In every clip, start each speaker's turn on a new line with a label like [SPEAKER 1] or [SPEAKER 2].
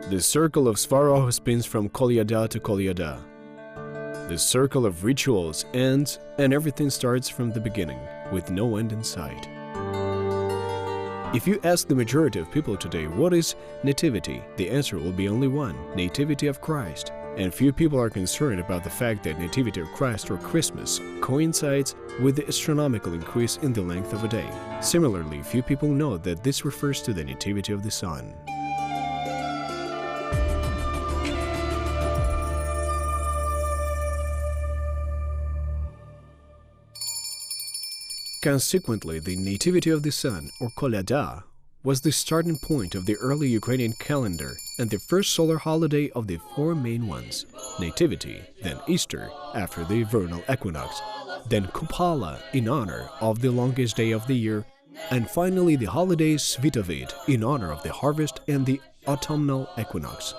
[SPEAKER 1] The Circle of Svaroh spins from Kolyada to Kolyada. The circle of rituals ends, and everything starts from the beginning, with no end in sight. If you ask the majority of people today what is Nativity, the answer will be only one: Nativity of Christ. And few people are concerned about the fact that Nativity of Christ or Christmas coincides with the astronomical increase in the length of a day. Similarly, few people know that this refers to the Nativity of the Sun. Consequently, the Nativity of the Sun, or Kolyada, was the starting point of the early Ukrainian calendar and the first solar holiday of the four main ones: Nativity, then Easter, after the vernal equinox, then Kupala, in honor of the longest day of the year, and finally the holiday Svitovid, in honor of the harvest and the autumnal equinox.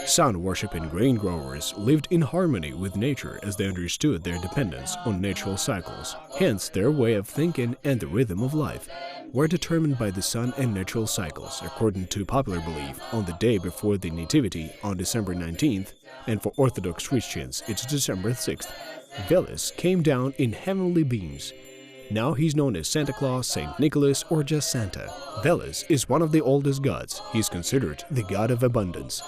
[SPEAKER 1] Sun-worshipping grain growers lived in harmony with nature as they understood their dependence on natural cycles. Hence, their way of thinking and the rhythm of life were determined by the sun and natural cycles, according to popular belief, on the day before the Nativity on December 19th, and for Orthodox Christians it's December 6th. Veles came down in heavenly beams. Now he's known as Santa Claus, Saint Nicholas, or just Santa. Veles is one of the oldest gods. He's considered the god of abundance.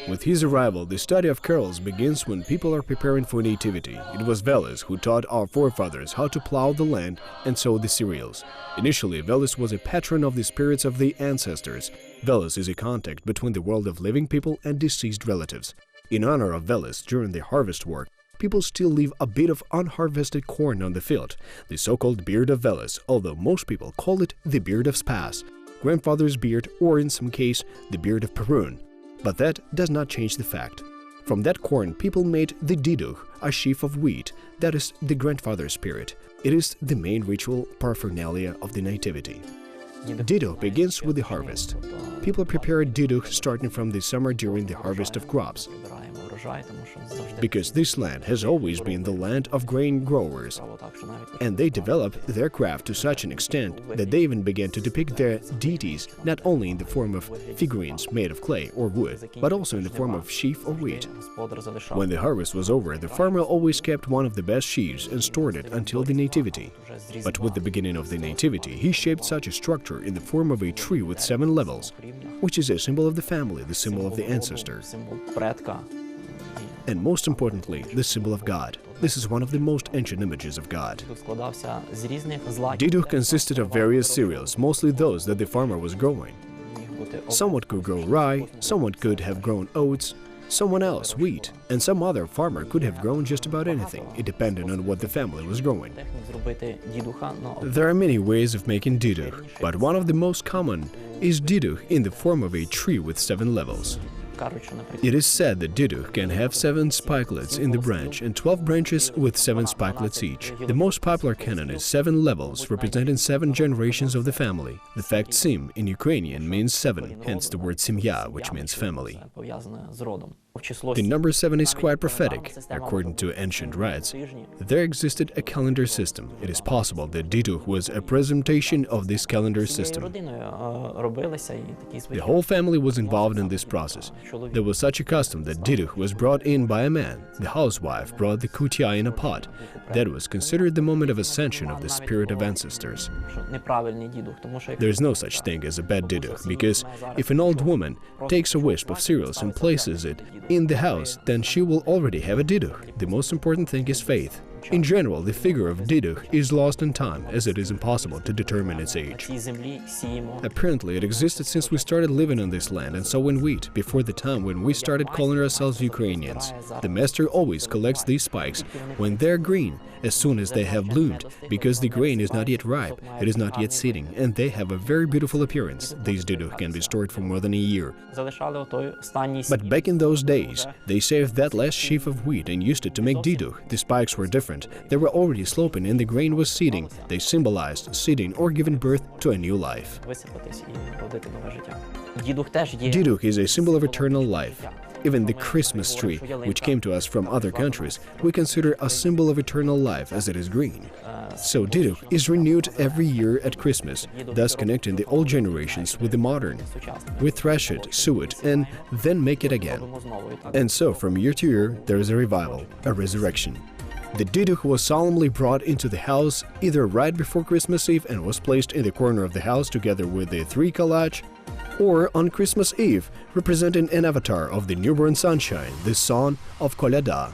[SPEAKER 1] With his arrival, the study of carols begins when people are preparing for Nativity. It was Veles who taught our forefathers how to plow the land and sow the cereals. Initially, Veles was a patron of the spirits of the ancestors. Veles is a contact between the world of living people and deceased relatives. In honor of Veles, during the harvest work, people still leave a bit of unharvested corn on the field, the so-called beard of Veles, although most people call it the beard of Spas, grandfather's beard, or in some case, the beard of Perun. But that does not change the fact. From that corn, people made the Didukh, a sheaf of wheat, that is the grandfather's spirit. It is the main ritual paraphernalia of the Nativity. Didukh begins with the harvest. People prepare Didukh starting from the summer during the harvest of crops, because this land has always been the land of grain growers, and they developed their craft to such an extent that they even began to depict their deities not only in the form of figurines made of clay or wood, but also in the form of sheaf or wheat. When the harvest was over, the farmer always kept one of the best sheaves and stored it until the Nativity. But with the beginning of the Nativity, he shaped such a structure in the form of a tree with 7 levels, which is a symbol of the family, the symbol of the ancestor, and most importantly, the symbol of God. This is one of the most ancient images of God. Didukh consisted of various cereals, mostly those that the farmer was growing. Someone could grow rye, someone could have grown oats, someone else wheat, and some other farmer could have grown just about anything. It depended on what the family was growing. There are many ways of making Didukh, but one of the most common is Didukh in the form of a tree with 7 levels. It is said that Didukh can have 7 spikelets in the branch and 12 branches with 7 spikelets each. The most popular canon is 7 levels, representing 7 generations of the family. The fact sim in Ukrainian means 7, hence the word simya, which means family. The number 7 is quite prophetic. According to ancient rites, there existed a calendar system. It is possible that Didukh was a presentation of this calendar system. The whole family was involved in this process. There was such a custom that Didukh was brought in by a man. The housewife brought the kutya in a pot. That was considered the moment of ascension of the spirit of ancestors. There is no such thing as a bad Didukh, because if an old woman takes a wisp of cereals and places it in the house, then she will already have a Didukh. The most important thing is faith. In general, the figure of Didukh is lost in time, as it is impossible to determine its age. Apparently, it existed since we started living on this land and sowing wheat, before the time when we started calling ourselves Ukrainians. The master always collects these spikes when they're green, as soon as they have bloomed, because the grain is not yet ripe, it is not yet seeding, and they have a very beautiful appearance. These Didukh can be stored for more than a year. But back in those days, they saved that last sheaf of wheat and used it to make Didukh. The spikes were different. They were already sloping and the grain was seeding. They symbolized seeding or giving birth to a new life. Didukh is a symbol of eternal life. Even the Christmas tree, which came to us from other countries, we consider a symbol of eternal life as it is green. So Didukh is renewed every year at Christmas, thus connecting the old generations with the modern. We thresh it, sew it, and then make it again. And so from year to year there is a revival, a resurrection. The Didukh was solemnly brought into the house either right before Christmas Eve and was placed in the corner of the house together with the three kalach, or on Christmas Eve, representing an avatar of the newborn sunshine, the son of Kolyada.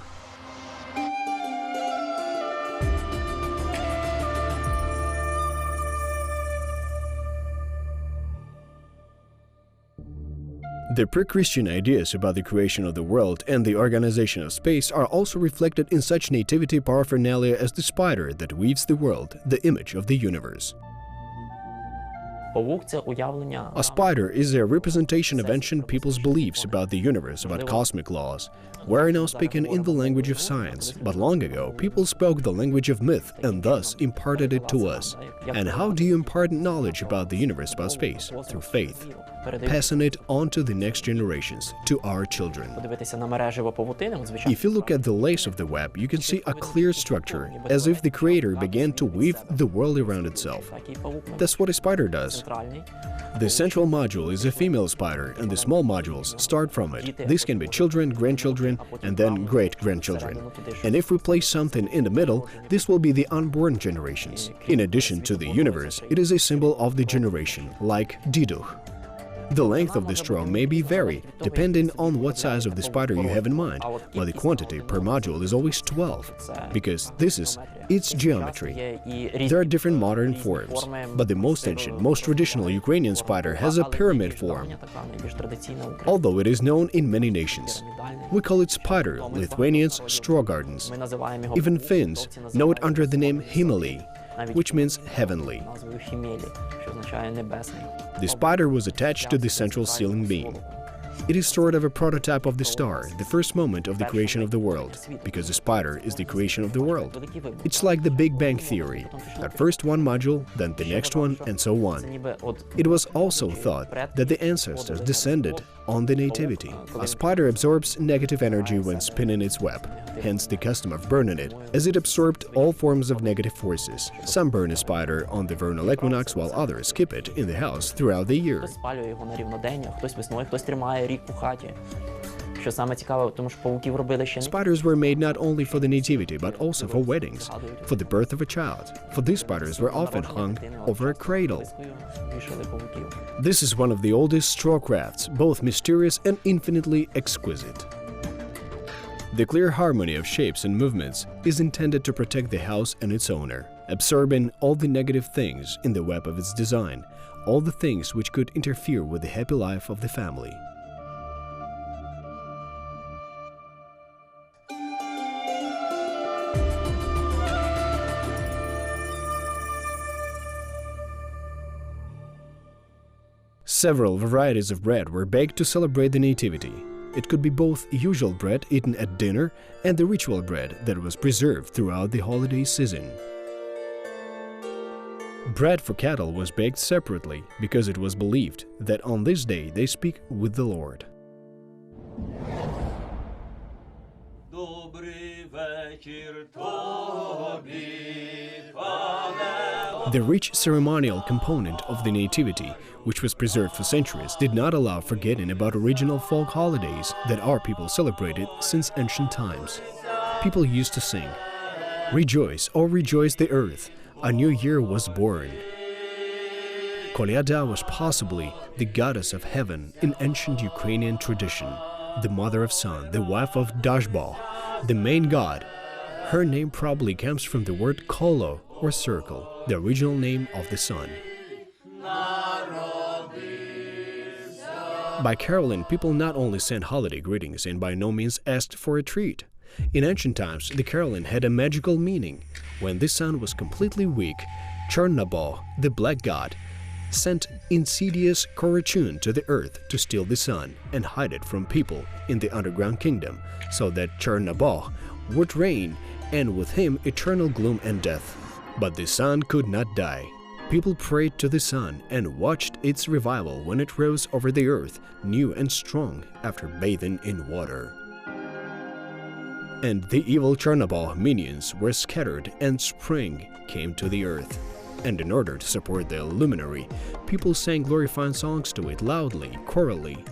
[SPEAKER 1] The pre-Christian ideas about the creation of the world and the organization of space are also reflected in such nativity paraphernalia as the spider that weaves the world, the image of the universe. A spider is a representation of ancient people's beliefs about the universe, about cosmic laws. We are now speaking in the language of science, but long ago people spoke the language of myth and thus imparted it to us. And how do you impart knowledge about the universe, about space? Through faith, passing it on to the next generations, to our children. If you look at the lace of the web, you can see a clear structure, as if the Creator began to weave the world around itself. That's what a spider does. The central module is a female spider, and the small modules start from it. These can be children, grandchildren, and then great-grandchildren. And if we place something in the middle, this will be the unborn generations. In addition to the universe, it is a symbol of the generation, like Didukh. The length of the straw may vary, depending on what size of the spider you have in mind, but the quantity per module is always 12, because this is its geometry. There are different modern forms, but the most ancient, most traditional Ukrainian spider has a pyramid form, although it is known in many nations. We call it spider, Lithuanians straw gardens. Even Finns know it under the name Himeli, which means heavenly. The spider was attached to the central ceiling beam. It is sort of a prototype of the star, the first moment of the creation of the world, because the spider is the creation of the world. It's like the Big Bang Theory, at first one module, then the next one, and so on. It was also thought that the ancestors descended on the Nativity. A spider absorbs negative energy when spinning its web, hence the custom of burning it, as it absorbed all forms of negative forces. Some burn a spider on the vernal equinox, while others keep it in the house throughout the year. Spiders were made not only for the nativity, but also for weddings, for the birth of a child. For these spiders were often hung over a cradle. This is one of the oldest straw crafts, both mysterious and infinitely exquisite. The clear harmony of shapes and movements is intended to protect the house and its owner, absorbing all the negative things in the web of its design, all the things which could interfere with the happy life of the family. Several varieties of bread were baked to celebrate the Nativity. It could be both usual bread eaten at dinner and the ritual bread that was preserved throughout the holiday season. Bread for cattle was baked separately because it was believed that on this day they speak with the Lord. The rich ceremonial component of the Nativity, which was preserved for centuries, did not allow forgetting about original folk holidays that our people celebrated since ancient times. People used to sing, "Rejoice, O rejoice the earth, a new year was born." Kolyada was possibly the goddess of heaven in ancient Ukrainian tradition, the mother of sun, the wife of Dashbal, the main god. Her name probably comes from the word kolo, or circle, the original name of the sun. By caroling, people not only sent holiday greetings and by no means asked for a treat. In ancient times, the caroling had a magical meaning. When the sun was completely weak, Chernabo, the black god, sent insidious Korachun to the earth to steal the sun and hide it from people in the underground kingdom, so that Chernabo would reign, and with him eternal gloom and death. But the sun could not die. People prayed to the sun and watched its revival when it rose over the earth, new and strong, after bathing in water. And the evil Chernobyl minions were scattered and spring came to the earth. And in order to support the luminary, people sang glorifying songs to it loudly, chorally.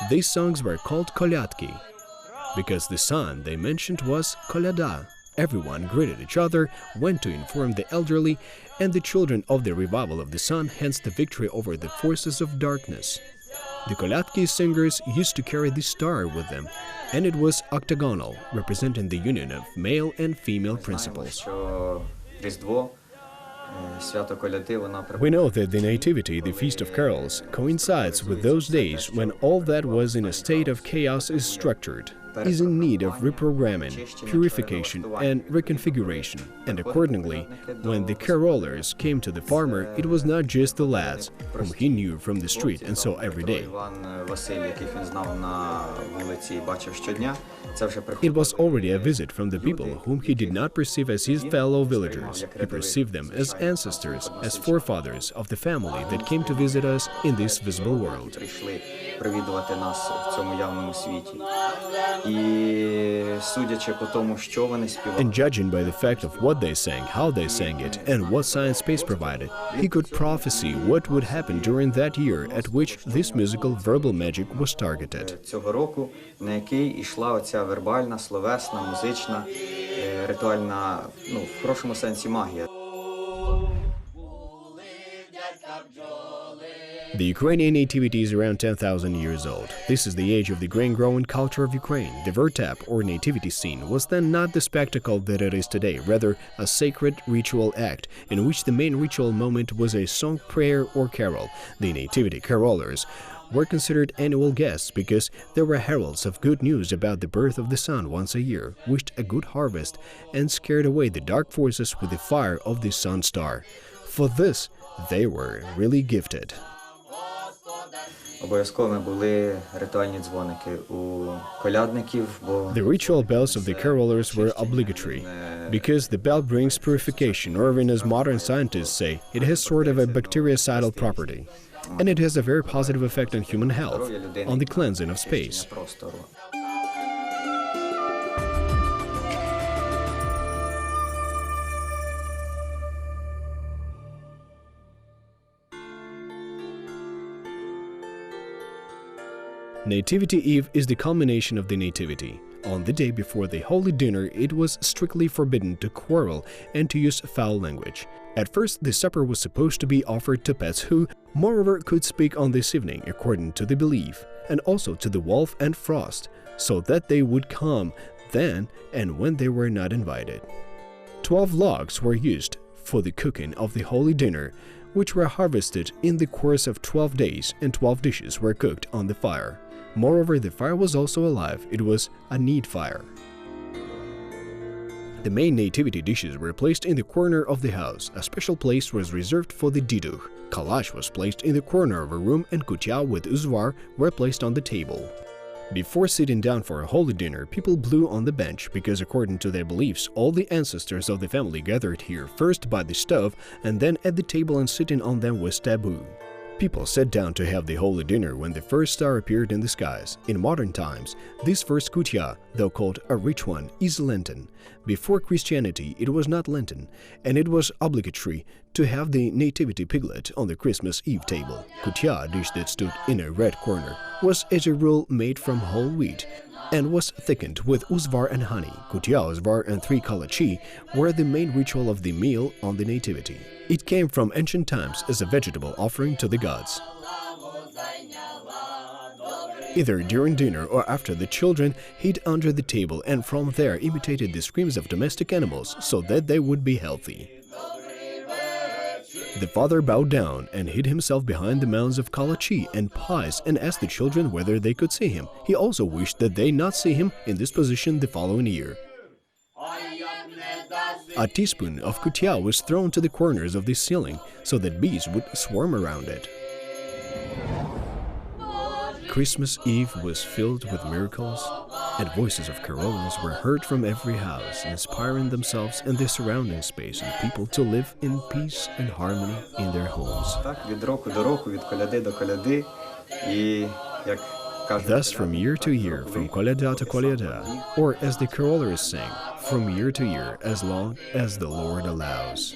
[SPEAKER 1] These songs were called Kolyadki, because the sun they mentioned was Kolyada. Everyone greeted each other, went to inform the elderly and the children of the revival of the sun, hence the victory over the forces of darkness. The Kolyadki singers used to carry the star with them, and it was octagonal, representing the union of male and female principles. We know that the Nativity, the Feast of Carols, coincides with those days when all that was in a state of chaos is structured, is in need of reprogramming, purification and reconfiguration, and accordingly, when the carolers came to the farmer, it was not just the lads, whom he knew from the street and saw every day. It was already a visit from the people whom he did not perceive as his fellow villagers. He perceived them as ancestors, as forefathers of the family that came to visit us in this visible world. And judging by the fact of what they sang, how they sang it, and what science space provided, he could prophesy what would happen during that year at which this musical verbal magic was targeted. The Ukrainian nativity is around 10,000 years old. This is the age of the grain-growing culture of Ukraine. The vertap, or nativity scene, was then not the spectacle that it is today, rather a sacred ritual act, in which the main ritual moment was a song, prayer, or carol. The nativity carolers were considered annual guests because they were heralds of good news about the birth of the sun once a year, wished a good harvest, and scared away the dark forces with the fire of the sun star. For this, they were really gifted. The ritual bells of the carolers were obligatory, because the bell brings purification, or even as modern scientists say, it has sort of a bactericidal property, and it has a very positive effect on human health, on the cleansing of space. Nativity Eve is the culmination of the Nativity. On the day before the Holy Dinner, it was strictly forbidden to quarrel and to use foul language. At first, the supper was supposed to be offered to pets who, moreover, could speak on this evening, according to the belief, and also to the wolf and frost, so that they would come then and when they were not invited. 12 logs were used for the cooking of the Holy Dinner, which were harvested in the course of 12 days, and 12 dishes were cooked on the fire. Moreover, the fire was also alive. It was a need fire. The main nativity dishes were placed in the corner of the house. A special place was reserved for the Didukh. Kalash was placed in the corner of a room, and kutya with uzvar were placed on the table. Before sitting down for a holy dinner, people blew on the bench, because according to their beliefs, all the ancestors of the family gathered here, first by the stove, and then at the table, and sitting on them was taboo. People sat down to have the holy dinner when the first star appeared in the skies. In modern times, this first kutya, though called a rich one, is Lenten. Before Christianity, it was not Lenten, and it was obligatory to have the nativity piglet on the Christmas Eve table. Kutya, a dish that stood in a red corner, was as a rule made from whole wheat, and was thickened with uzvar and honey. Kutya, uzvar, and 3 kalachi were the main ritual of the meal on the nativity. It came from ancient times as a vegetable offering to the gods. Either during dinner or after, the children hid under the table and from there imitated the screams of domestic animals so that they would be healthy. The father bowed down and hid himself behind the mounds of kalachi and pies and asked the children whether they could see him. He also wished that they not see him in this position the following year. A teaspoon of kutya was thrown to the corners of the ceiling so that bees would swarm around it. Christmas Eve was filled with miracles, and voices of carollers were heard from every house, inspiring themselves and the surrounding space and people to live in peace and harmony in their homes.
[SPEAKER 2] Так, від року до року, від коляди до коляди, і, як кажуть,
[SPEAKER 1] Thus, from year to year, from Kolyada to Kolyada, or as the carollers sang, from year to year, as long as the Lord allows.